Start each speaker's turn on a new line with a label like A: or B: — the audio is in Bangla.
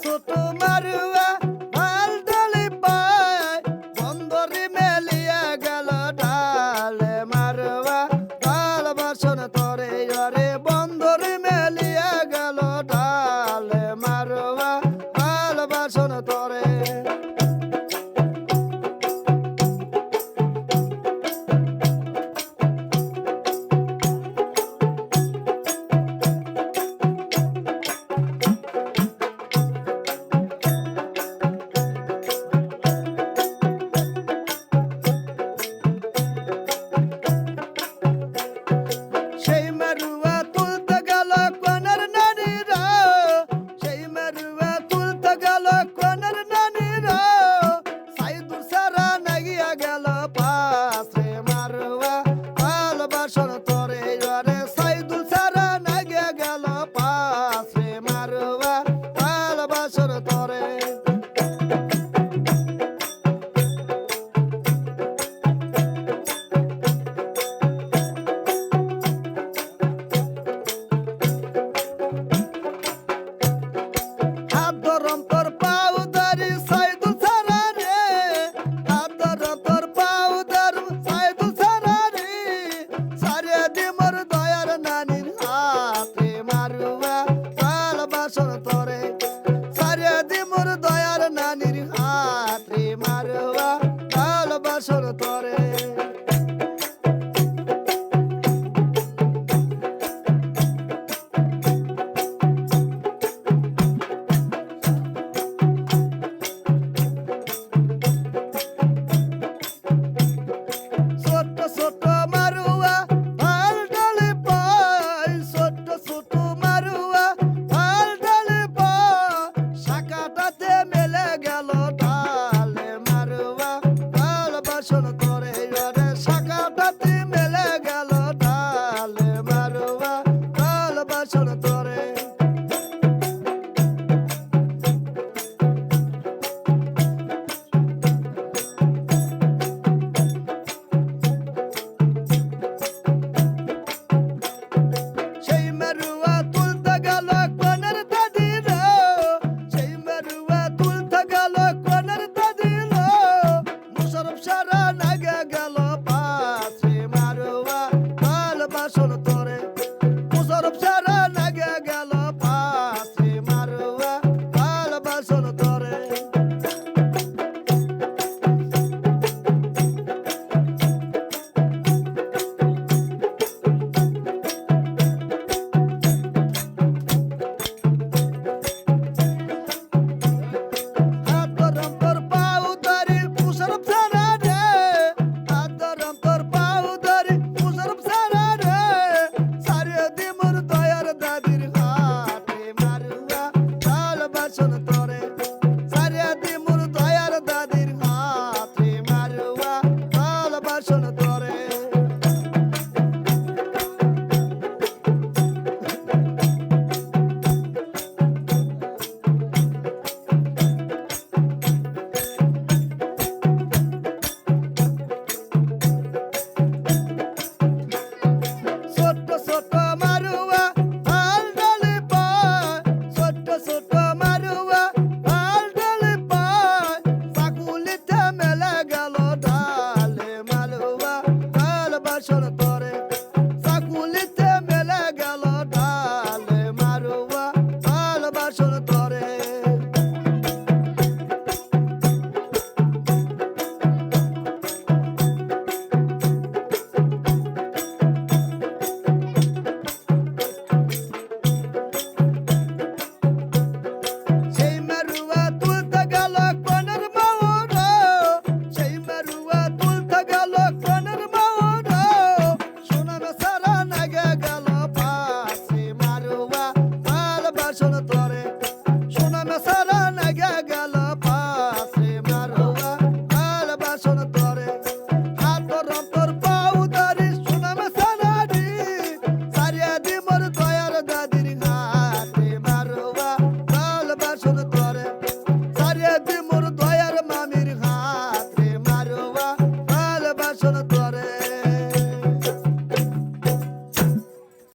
A: ছোট মারুয়া ভাল ডালি পায় বন্দরে মেলিয়া গেল ডালে মারুয়া ডাল বাসন তরে রে বন্দরে মেলিয়া গেল ডালে মারুয়া ডাল বাসন তরে সেই মারুয়া তুলতে গেল কোনের নানিরা সেই মারুয়া তুলতে গেল কোনের নানিরা সাইদুর সারা নাগিয়া গেল পাশে মারুয়া ভালোবাসন তোরে রে সাইদুর সারা নাগিয়া গেল পাশে মারুয়া ভালোবাসন তোরে আদরন্তর পাউদারি সাইদুল সারা রে আদরন্তর পাউদার সাইদুল সারা রে সারে দি মোর দয়ার নানির হাতে মারুয়া ভালোবাসন তোরে সারে দি মোর দয়ার নানির হাতে মারুয়া ভালোবাসন তোরে ছোট ছোট মারুয়া ভাল ডালে পায় ছোট ছোট মারুয়া ভাল ডালে পায় শাখাটাতে মেলে গেল ডালে মারুয়া ভালোবাসন করে রে শাখাটাতে মেলে গেল ডালে মারুয়া ভালোবাসন করে সেই মারুয়া তুলতে গেল কোনের দাদিরা সেই মারুয়া তুলতে গেল কোনের দাদিরা মুশারফ সারা নাগে গেল পাশে মারুয়া ভালোবাসন তোরে মুশারফ সারা নাগে গেল পাশে মারুয়া ভালোবাসন তোরে আদরন্তর পাউদারি মুশারফ সারা রে আদরন্তর পাউদারি মুশারফ সারা রে সারে দি মোর দয়ার দাদির হাতে মারুয়া ভালোবাসন তোরে সারে দি মোর দয়ার দাদির হাতে মারুয়া ভালোবাসন তোরে ছোট ছোট মারুয়া ভাল ডালে পায় ছোট ছোট মারুয়া ভাল ডালে পায় চাকুলিতে মেলে গেল ডালে মারুয়া ভালোবাসন তোরে চাকুলিতে মেলে গেল ডালে মারুয়া ভালোবাসন তোরে সেই মারুয়া তুলতে গেল কোনের মাওরা সেই মারুয়া তুলতে গেল কোনের মাওরা সোনার সারা নাগে গেল পাশে মারুয়া ভালোবাসন তোরে সোনার সারা নাগে গেল পাশে মারুয়া ভালোবাসন তোরে আদরন্তর পাউদারি সোনার সারা রে সারিয়া দি মোর দয়ার দাদির হাতে মারুয়া ভালোবাসন তোরে সারিয়া দি মোর দয়ার মামির হাতে মারুয়া ভালোবাসন তোরে